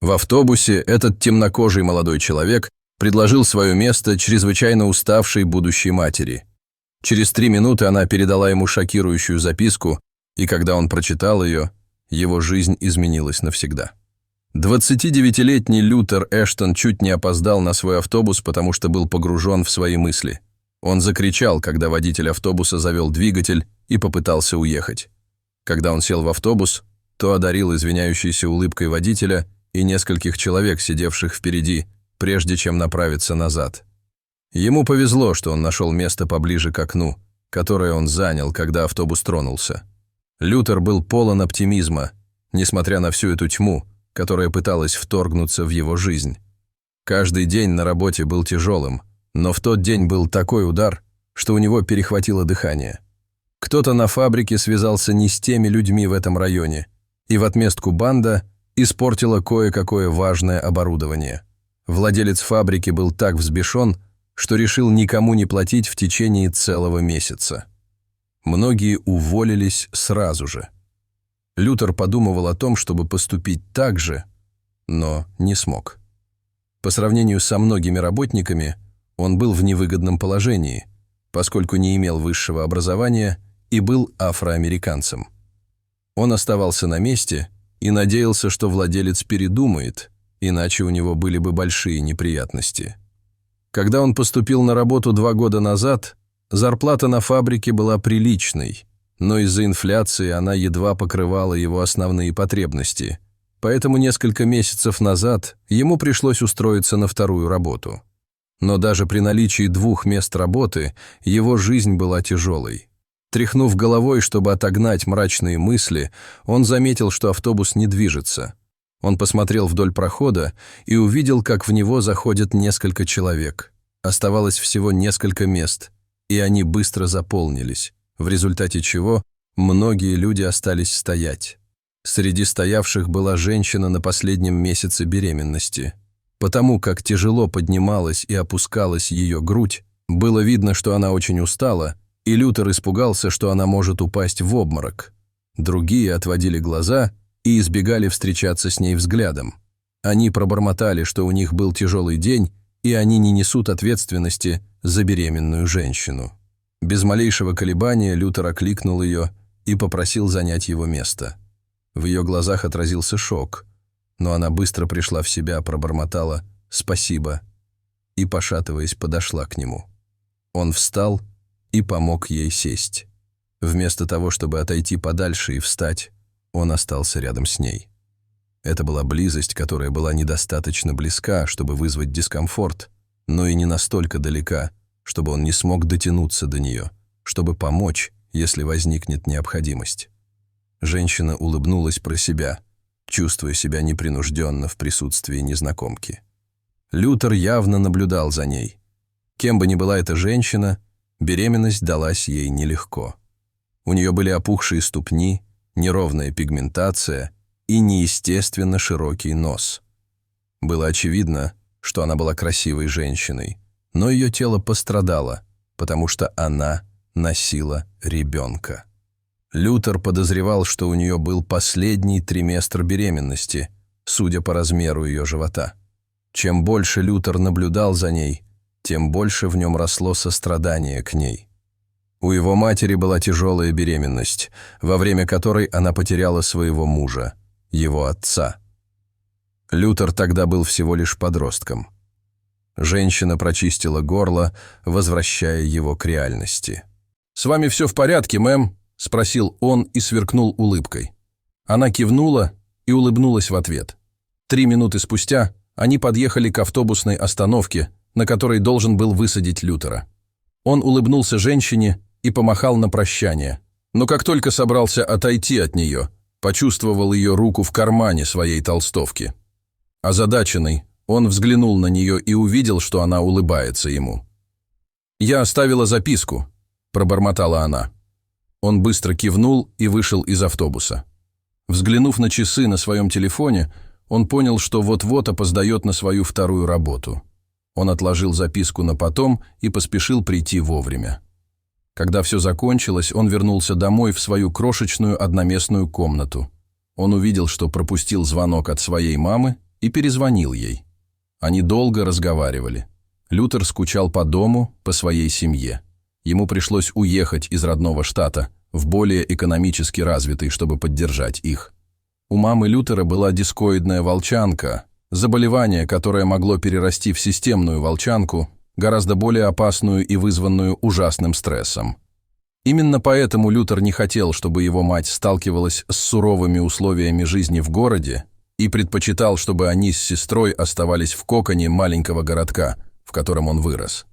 В автобусе этот темнокожий молодой человек предложил свое место чрезвычайно уставшей будущей матери. Через 3 минуты она передала ему шокирующую записку, и когда он прочитал ее, его жизнь изменилась навсегда. 29-летний Лютер Эштон чуть не опоздал на свой автобус, потому что был погружен в свои мысли. Он закричал, когда водитель автобуса завел двигатель и попытался уехать. Когда он сел в автобус, то одарил извиняющейся улыбкой водителя и нескольких человек, сидевших впереди, прежде чем направиться назад. Ему повезло, что он нашел место поближе к окну, которое он занял, когда автобус тронулся. Лютер был полон оптимизма, несмотря на всю эту тьму, которая пыталась вторгнуться в его жизнь. Каждый день на работе был тяжелым, но в тот день был такой удар, что у него перехватило дыхание. Кто-то на фабрике связался не с теми людьми в этом районе, и в отместку банда испортила кое-какое важное оборудование. Владелец фабрики был так взбешен, что решил никому не платить в течение целого месяца. Многие уволились сразу же. Лютер подумывал о том, чтобы поступить так же, но не смог. По сравнению со многими работниками, он был в невыгодном положении, поскольку не имел высшего образования и был афроамериканцем. Он оставался на месте и надеялся, что владелец передумает, иначе у него были бы большие неприятности. Когда он поступил на работу 2 года назад, зарплата на фабрике была приличной, но из-за инфляции она едва покрывала его основные потребности, поэтому несколько месяцев назад ему пришлось устроиться на вторую работу. Но даже при наличии 2 мест работы его жизнь была тяжелой. Тряхнув головой, чтобы отогнать мрачные мысли, он заметил, что автобус не движется. Он посмотрел вдоль прохода и увидел, как в него заходят несколько человек. Оставалось всего несколько мест, и они быстро заполнились, в результате чего многие люди остались стоять. Среди стоявших была женщина на последнем месяце беременности. Потому как тяжело поднималась и опускалась ее грудь, было видно, что она очень устала, и Лютер испугался, что она может упасть в обморок. Другие отводили глаза и избегали встречаться с ней взглядом. Они пробормотали, что у них был тяжелый день, и они не несут ответственности за беременную женщину. Без малейшего колебания Лютер окликнул ее и попросил занять его место. В ее глазах отразился шок, но она быстро пришла в себя, пробормотала «спасибо» и, пошатываясь, подошла к нему. Он встал и помог ей сесть. Вместо того, чтобы отойти подальше и встать, он остался рядом с ней. Это была близость, которая была недостаточно близка, чтобы вызвать дискомфорт, но и не настолько далека, чтобы он не смог дотянуться до нее, чтобы помочь, если возникнет необходимость. Женщина улыбнулась про себя, чувствуя себя непринужденно в присутствии незнакомки. Лютер явно наблюдал за ней. Кем бы ни была эта женщина, беременность далась ей нелегко. У нее были опухшие ступни, неровная пигментация и неестественно широкий нос. Было очевидно, что она была красивой женщиной, но ее тело пострадало, потому что она носила ребенка. Лютер подозревал, что у нее был последний триместр беременности, судя по размеру ее живота. Чем больше Лютер наблюдал за ней, тем больше в нем росло сострадание к ней. У его матери была тяжелая беременность, во время которой она потеряла своего мужа, его отца. Лютер тогда был всего лишь подростком. Женщина прочистила горло, возвращая его к реальности. «С вами все в порядке, мэм?» — спросил он и сверкнул улыбкой. Она кивнула и улыбнулась в ответ. 3 минуты спустя они подъехали к автобусной остановке, на которой должен был высадить Лютера. Он улыбнулся женщине и помахал на прощание, но как только собрался отойти от нее, почувствовал ее руку в кармане своей толстовки. Озадаченный, он взглянул на нее и увидел, что она улыбается ему. «Я оставила записку», — пробормотала она. Он быстро кивнул и вышел из автобуса. Взглянув на часы на своем телефоне, он понял, что вот-вот опоздает на свою вторую работу. Он отложил записку на потом и поспешил прийти вовремя. Когда все закончилось, он вернулся домой в свою крошечную одноместную комнату. Он увидел, что пропустил звонок от своей мамы и перезвонил ей. Они долго разговаривали. Лютер скучал по дому, по своей семье. Ему пришлось уехать из родного штата в более экономически развитый, чтобы поддержать их. У мамы Лютера была дискоидная волчанка, заболевание, которое могло перерасти в системную волчанку, гораздо более опасную и вызванную ужасным стрессом. Именно поэтому Лютер не хотел, чтобы его мать сталкивалась с суровыми условиями жизни в городе и предпочитал, чтобы они с сестрой оставались в коконе маленького городка, в котором он вырос.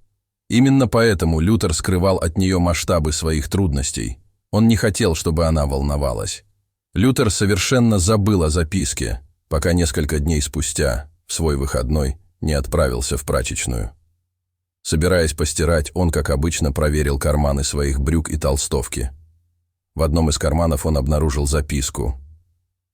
Именно поэтому Лютер скрывал от нее масштабы своих трудностей. Он не хотел, чтобы она волновалась. Лютер совершенно забыл о записке, пока несколько дней спустя, в свой выходной, не отправился в прачечную. Собираясь постирать, он, как обычно, проверил карманы своих брюк и толстовки. В одном из карманов он обнаружил записку.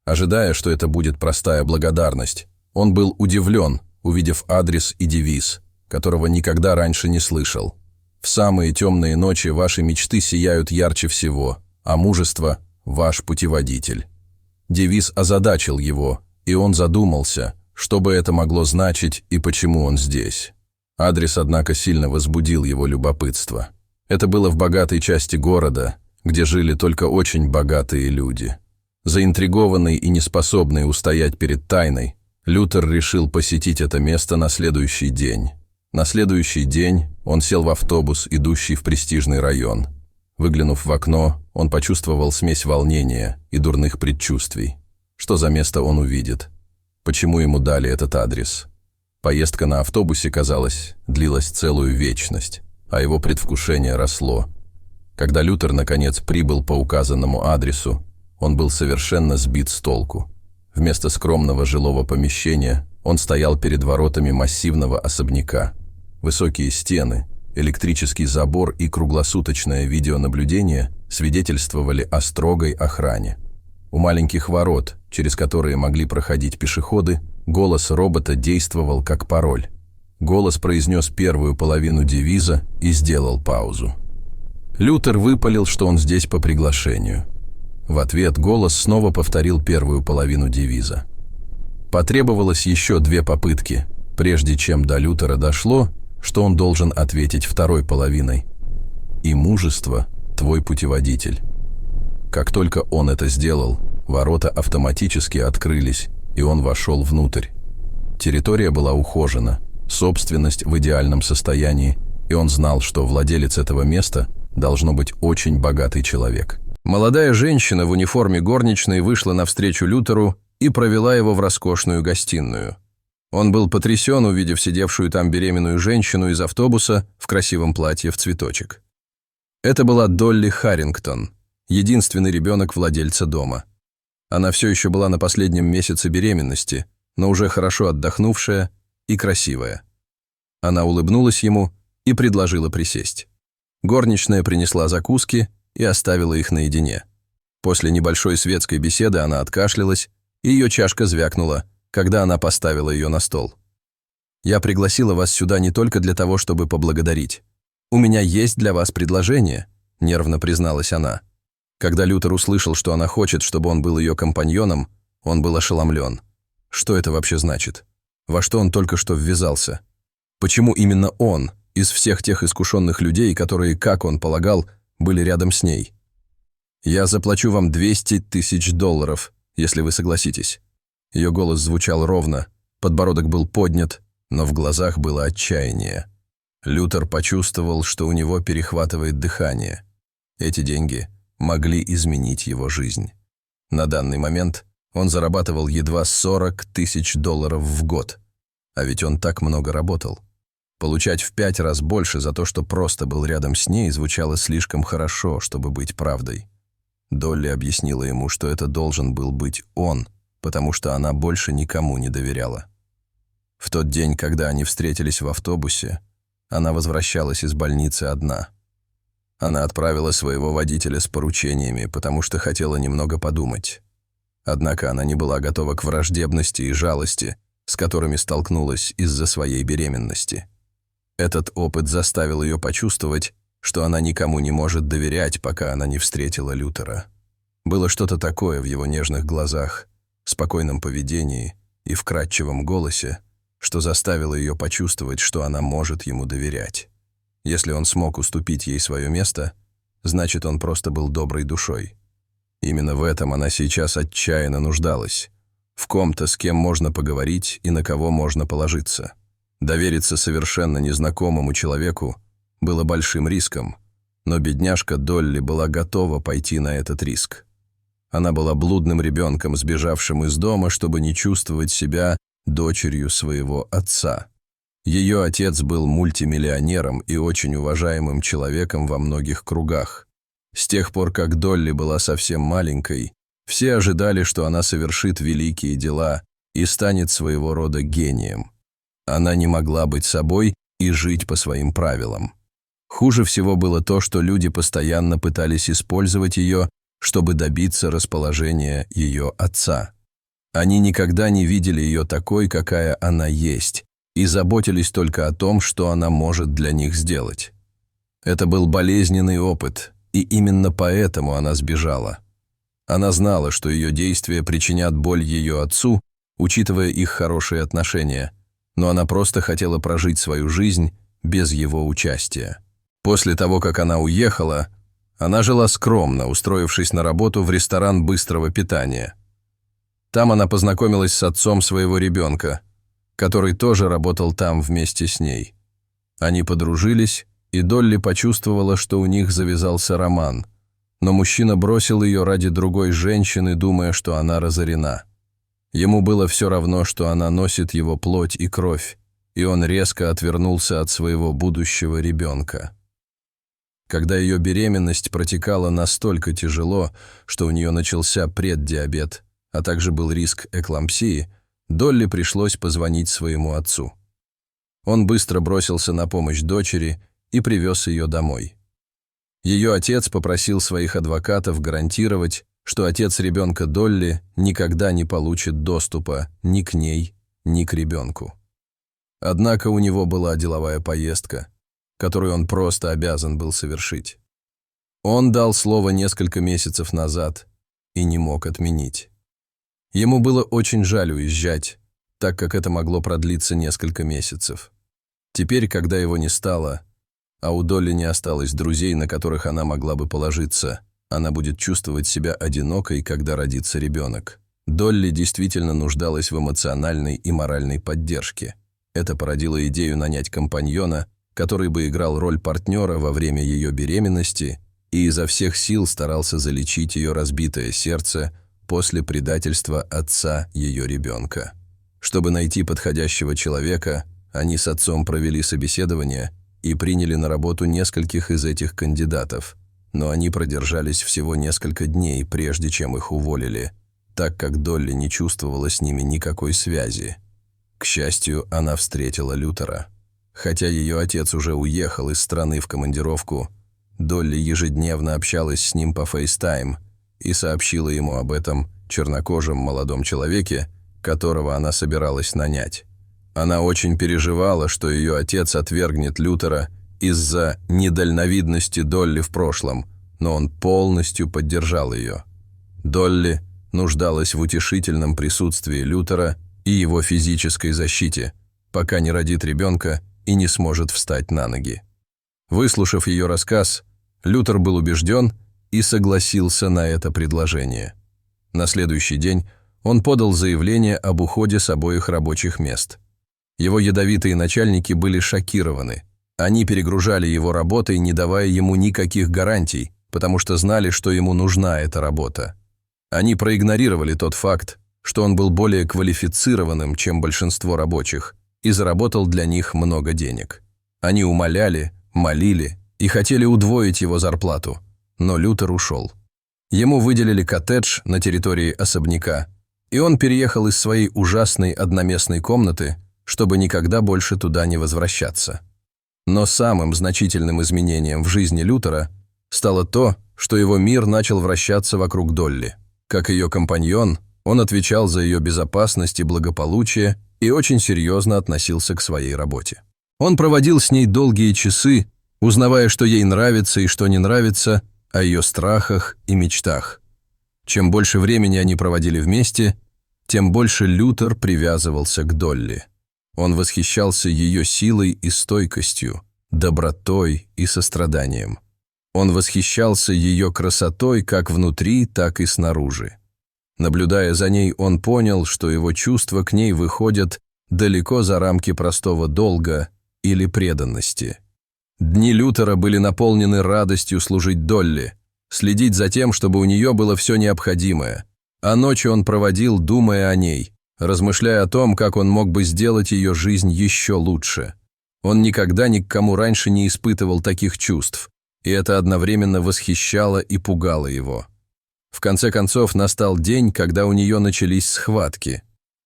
Ожидая, что это будет простая благодарность, он был удивлен, увидев адрес и девиз, которого никогда раньше не слышал. «В самые темные ночи ваши мечты сияют ярче всего, а мужество – ваш путеводитель». Девиз озадачил его, и он задумался, что бы это могло значить и почему он здесь. Адрес, однако, сильно возбудил его любопытство. Это было в богатой части города, где жили только очень богатые люди. Заинтригованный и неспособный устоять перед тайной, Лютер решил посетить это место на следующий день. На следующий день он сел в автобус, идущий в престижный район. Выглянув в окно, он почувствовал смесь волнения и дурных предчувствий. Что за место он увидит? Почему ему дали этот адрес? Поездка на автобусе, казалось, длилась целую вечность, а его предвкушение росло. Когда Лютер, наконец, прибыл по указанному адресу, он был совершенно сбит с толку. Вместо скромного жилого помещения он стоял перед воротами массивного особняка. Высокие стены, электрический забор и круглосуточное видеонаблюдение свидетельствовали о строгой охране. У маленьких ворот, через которые могли проходить пешеходы, голос робота действовал как пароль. Голос произнес первую половину девиза и сделал паузу. Лютер выпалил, что он здесь по приглашению. В ответ голос снова повторил первую половину девиза. Потребовалось еще 2 попытки, прежде чем до Лютера дошло, что он должен ответить второй половиной. «И мужество – твой путеводитель». Как только он это сделал, ворота автоматически открылись, и он вошел внутрь. Территория была ухожена, собственность в идеальном состоянии, и он знал, что владелец этого места должно быть очень богатый человек. Молодая женщина в униформе горничной вышла навстречу Лютеру и провела его в роскошную гостиную. Он был потрясен, увидев сидевшую там беременную женщину из автобуса в красивом платье в цветочек. Это была Долли Харрингтон, единственный ребенок владельца дома. Она все еще была на последнем месяце беременности, но уже хорошо отдохнувшая и красивая. Она улыбнулась ему и предложила присесть. Горничная принесла закуски и оставила их наедине. После небольшой светской беседы она откашлялась, и ее чашка звякнула, когда она поставила ее на стол. «Я пригласила вас сюда не только для того, чтобы поблагодарить. У меня есть для вас предложение», — нервно призналась она. Когда Лютер услышал, что она хочет, чтобы он был ее компаньоном, он был ошеломлен. Что это вообще значит? Во что он только что ввязался? Почему именно он, из всех тех искушенных людей, которые, как он полагал, были рядом с ней? «Я заплачу вам $200 000, если вы согласитесь». Ее голос звучал ровно, подбородок был поднят, но в глазах было отчаяние. Лютер почувствовал, что у него перехватывает дыхание. Эти деньги могли изменить его жизнь. На данный момент он зарабатывал едва $40 000 в год. А ведь он так много работал. Получать в 5 раз больше за то, что просто был рядом с ней, звучало слишком хорошо, чтобы быть правдой. Долли объяснила ему, что это должен был быть он, потому что она больше никому не доверяла. В тот день, когда они встретились в автобусе, она возвращалась из больницы одна. Она отправила своего водителя с поручениями, потому что хотела немного подумать. Однако она не была готова к враждебности и жалости, с которыми столкнулась из-за своей беременности. Этот опыт заставил ее почувствовать, что она никому не может доверять, пока она не встретила Лютера. Было что-то такое в его нежных глазах, спокойном поведении и вкрадчивом голосе, что заставило ее почувствовать, что она может ему доверять. Если он смог уступить ей свое место, значит, он просто был доброй душой. Именно в этом она сейчас отчаянно нуждалась. В ком-то, с кем можно поговорить и на кого можно положиться. Довериться совершенно незнакомому человеку было большим риском, но бедняжка Долли была готова пойти на этот риск. Она была блудным ребенком, сбежавшим из дома, чтобы не чувствовать себя дочерью своего отца. Ее отец был мультимиллионером и очень уважаемым человеком во многих кругах. С тех пор, как Долли была совсем маленькой, все ожидали, что она совершит великие дела и станет своего рода гением. Она не могла быть собой и жить по своим правилам. Хуже всего было то, что люди постоянно пытались использовать ее, чтобы добиться расположения ее отца. Они никогда не видели ее такой, какая она есть, и заботились только о том, что она может для них сделать. Это был болезненный опыт, и именно поэтому она сбежала. Она знала, что ее действия причинят боль ее отцу, учитывая их хорошие отношения, но она просто хотела прожить свою жизнь без его участия. После того, как она уехала, она жила скромно, устроившись на работу в ресторан быстрого питания. Там она познакомилась с отцом своего ребенка, который тоже работал там вместе с ней. Они подружились, и Долли почувствовала, что у них завязался роман, но мужчина бросил ее ради другой женщины, думая, что она разорена. Ему было все равно, что она носит его плоть и кровь, и он резко отвернулся от своего будущего ребенка. Когда ее беременность протекала настолько тяжело, что у нее начался преддиабет, а также был риск эклампсии, Долли пришлось позвонить своему отцу. Он быстро бросился на помощь дочери и привез ее домой. Ее отец попросил своих адвокатов гарантировать, что отец ребенка Долли никогда не получит доступа ни к ней, ни к ребенку. Однако у него была деловая поездка, которую он просто обязан был совершить. Он дал слово несколько месяцев назад и не мог отменить. Ему было очень жаль уезжать, так как это могло продлиться несколько месяцев. Теперь, когда его не стало, а у Долли не осталось друзей, на которых она могла бы положиться, она будет чувствовать себя одинокой, когда родится ребенок. Долли действительно нуждалась в эмоциональной и моральной поддержке. Это породило идею нанять компаньона, который бы играл роль партнера во время ее беременности и изо всех сил старался залечить ее разбитое сердце после предательства отца ее ребенка. Чтобы найти подходящего человека, они с отцом провели собеседование и приняли на работу нескольких из этих кандидатов, но они продержались всего несколько дней, прежде чем их уволили, так как Долли не чувствовала с ними никакой связи. К счастью, она встретила Лютера. Хотя ее отец уже уехал из страны в командировку, Долли ежедневно общалась с ним по FaceTime и сообщила ему об этом чернокожем молодом человеке, которого она собиралась нанять. Она очень переживала, что ее отец отвергнет Лютера из-за недальновидности Долли в прошлом, но он полностью поддержал ее. Долли нуждалась в утешительном присутствии Лютера и его физической защите, пока не родит ребенка и не сможет встать на ноги. Выслушав ее рассказ, Лютер был убежден и согласился на это предложение. На следующий день он подал заявление об уходе с обоих рабочих мест. Его ядовитые начальники были шокированы. Они перегружали его работой, не давая ему никаких гарантий, потому что знали, что ему нужна эта работа. Они проигнорировали тот факт, что он был более квалифицированным, чем большинство рабочих, и заработал для них много денег. Они умоляли, молили и хотели удвоить его зарплату, но Лютер ушел. Ему выделили коттедж на территории особняка, и он переехал из своей ужасной одноместной комнаты, чтобы никогда больше туда не возвращаться. Но самым значительным изменением в жизни Лютера стало то, что его мир начал вращаться вокруг Долли. Как ее компаньон, он отвечал за ее безопасность и благополучие и очень серьезно относился к своей работе. Он проводил с ней долгие часы, узнавая, что ей нравится и что не нравится, о ее страхах и мечтах. Чем больше времени они проводили вместе, тем больше Лютер привязывался к Долли. Он восхищался ее силой и стойкостью, добротой и состраданием. Он восхищался ее красотой как внутри, так и снаружи. Наблюдая за ней, он понял, что его чувства к ней выходят далеко за рамки простого долга или преданности. Дни Лютера были наполнены радостью служить Долли, следить за тем, чтобы у нее было все необходимое, а ночи он проводил, думая о ней, размышляя о том, как он мог бы сделать ее жизнь еще лучше. Он никогда ни к кому раньше не испытывал таких чувств, и это одновременно восхищало и пугало его. В конце концов, настал день, когда у нее начались схватки.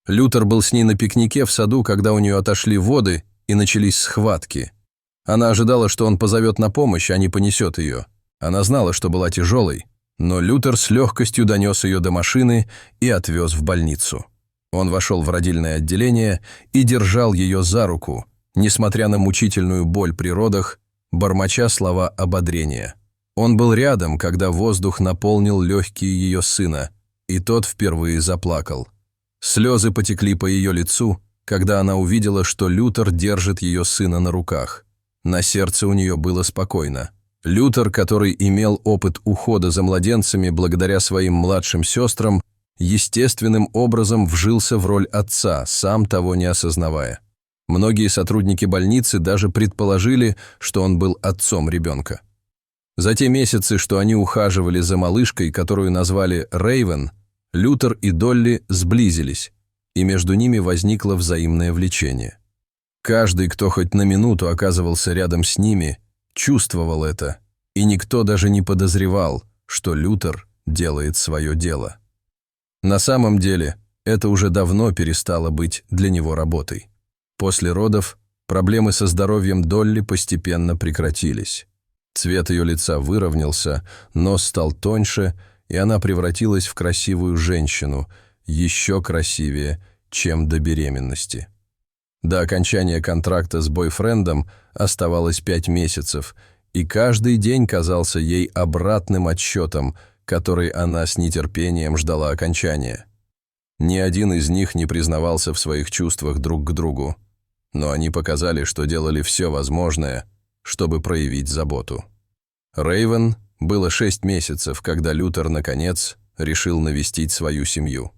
Лютер был с ней на пикнике в саду, когда у нее отошли воды, и начались схватки. Она ожидала, что он позовет на помощь, а не понесет ее. Она знала, что была тяжелой, но Лютер с легкостью донес ее до машины и отвез в больницу. Он вошел в родильное отделение и держал ее за руку, несмотря на мучительную боль при родах, бормоча слова ободрения. Он был рядом, когда воздух наполнил легкие ее сына, и тот впервые заплакал. Слезы потекли по ее лицу, когда она увидела, что Лютер держит ее сына на руках. На сердце у нее было спокойно. Лютер, который имел опыт ухода за младенцами благодаря своим младшим сестрам, естественным образом вжился в роль отца, сам того не осознавая. Многие сотрудники больницы даже предположили, что он был отцом ребенка. За те месяцы, что они ухаживали за малышкой, которую назвали Рейвен, Лютер и Долли сблизились, и между ними возникло взаимное влечение. Каждый, кто хоть на минуту оказывался рядом с ними, чувствовал это, и никто даже не подозревал, что Лютер делает свое дело. На самом деле, это уже давно перестало быть для него работой. После родов проблемы со здоровьем Долли постепенно прекратились. Цвет ее лица выровнялся, нос стал тоньше, и она превратилась в красивую женщину, еще красивее, чем до беременности. До окончания контракта с бойфрендом оставалось 5 месяцев, и каждый день казался ей обратным отсчетом, который она с нетерпением ждала окончания. Ни один из них не признавался в своих чувствах друг к другу, но они показали, что делали все возможное, чтобы проявить заботу. Рейвен было 6 месяцев, когда Лютер, наконец, решил навестить свою семью.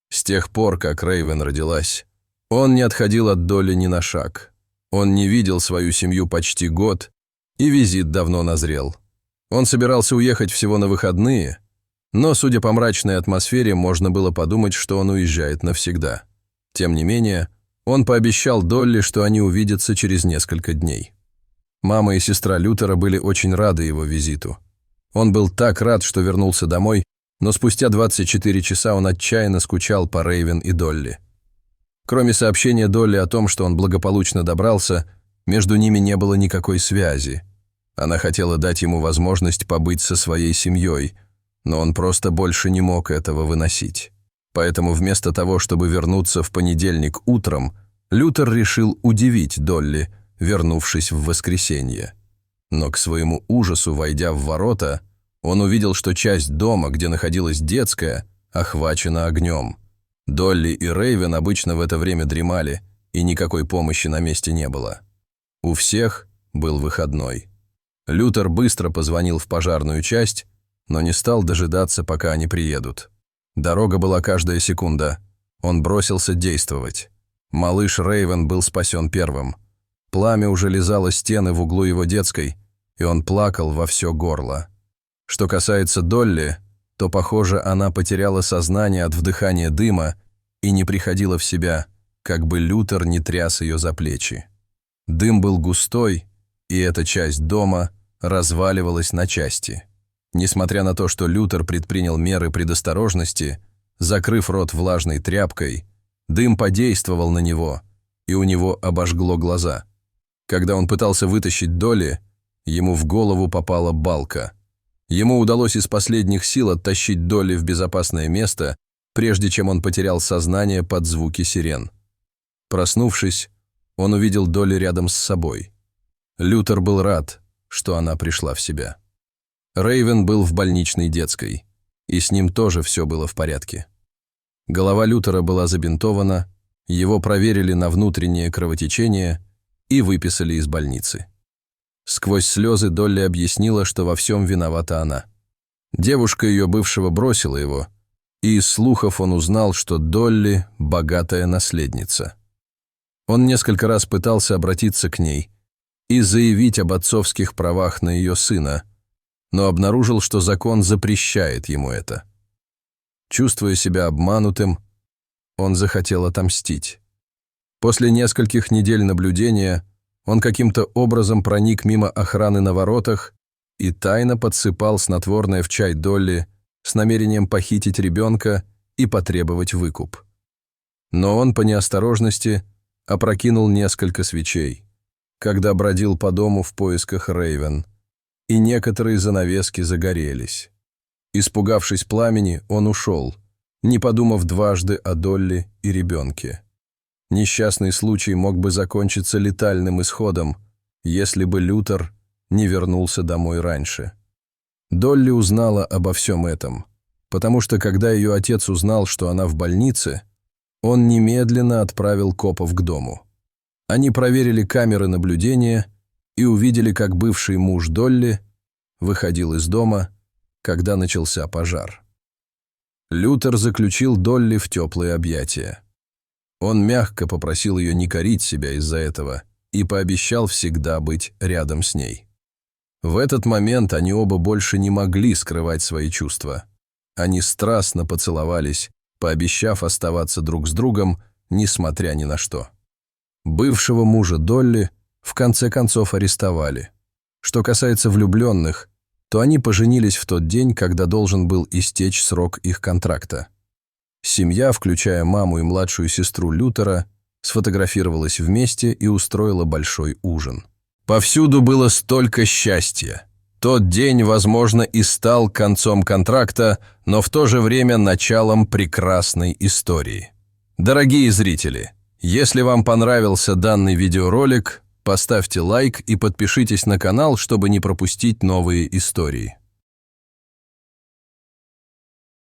С тех пор, как Рейвен родилась, он не отходил от Долли ни на шаг. Он не видел свою семью почти год, и визит давно назрел. Он собирался уехать всего на выходные, но, судя по мрачной атмосфере, можно было подумать, что он уезжает навсегда. Тем не менее, он пообещал Долли, что они увидятся через несколько дней. Мама и сестра Лютера были очень рады его визиту. Он был так рад, что вернулся домой, но спустя 24 часа он отчаянно скучал по Рейвен и Долли. Кроме сообщения Долли о том, что он благополучно добрался, между ними не было никакой связи. Она хотела дать ему возможность побыть со своей семьей, но он просто больше не мог этого выносить. Поэтому вместо того, чтобы вернуться в понедельник утром, Лютер решил удивить Долли, вернувшись в воскресенье. Но к своему ужасу, войдя в ворота, он увидел, что часть дома, где находилась детская, охвачена огнем. Долли и Рейвен обычно в это время дремали, и никакой помощи на месте не было. У всех был выходной. Лютер быстро позвонил в пожарную часть, но не стал дожидаться, пока они приедут. Дорога была каждая секунда. Он бросился действовать. Малыш Рейвен был спасен первым. Пламя уже лизало стены в углу его детской, и он плакал во все горло. Что касается Долли, то, похоже, она потеряла сознание от вдыхания дыма и не приходила в себя, как бы Лютер не тряс ее за плечи. Дым был густой, и эта часть дома разваливалась на части. Несмотря на то, что Лютер предпринял меры предосторожности, закрыв рот влажной тряпкой, дым подействовал на него, и у него обожгло глаза. Когда он пытался вытащить Долли, ему в голову попала балка. Ему удалось из последних сил оттащить Долли в безопасное место, прежде чем он потерял сознание под звуки сирен. Проснувшись, он увидел Долли рядом с собой. Лютер был рад, что она пришла в себя. Рейвен был в больничной детской, и с ним тоже все было в порядке. Голова Лютера была забинтована, его проверили на внутреннее кровотечение и выписали из больницы. Сквозь слезы Долли объяснила, что во всем виновата она. Девушка ее бывшего бросила его, и из слухов он узнал, что Долли – богатая наследница. Он несколько раз пытался обратиться к ней и заявить об отцовских правах на ее сына, но обнаружил, что закон запрещает ему это. Чувствуя себя обманутым, он захотел отомстить. После нескольких недель наблюдения он каким-то образом проник мимо охраны на воротах и тайно подсыпал снотворное в чай Долли с намерением похитить ребенка и потребовать выкуп. Но он по неосторожности опрокинул несколько свечей, когда бродил по дому в поисках Рейвен, и некоторые занавески загорелись. Испугавшись пламени, он ушел, не подумав дважды о Долли и ребенке. Несчастный случай мог бы закончиться летальным исходом, если бы Лютер не вернулся домой раньше. Долли узнала обо всем этом, потому что когда ее отец узнал, что она в больнице, он немедленно отправил копов к дому. Они проверили камеры наблюдения и увидели, как бывший муж Долли выходил из дома, когда начался пожар. Лютер заключил Долли в теплые объятия. Он мягко попросил ее не корить себя из-за этого и пообещал всегда быть рядом с ней. В этот момент они оба больше не могли скрывать свои чувства. Они страстно поцеловались, пообещав оставаться друг с другом, несмотря ни на что. Бывшего мужа Долли в конце концов арестовали. Что касается влюбленных, то они поженились в тот день, когда должен был истечь срок их контракта. Семья, включая маму и младшую сестру Лютера, сфотографировалась вместе и устроила большой ужин. Повсюду было столько счастья. Тот день, возможно, и стал концом контракта, но в то же время началом прекрасной истории. Дорогие зрители, если вам понравился данный видеоролик, поставьте лайк и подпишитесь на канал, чтобы не пропустить новые истории.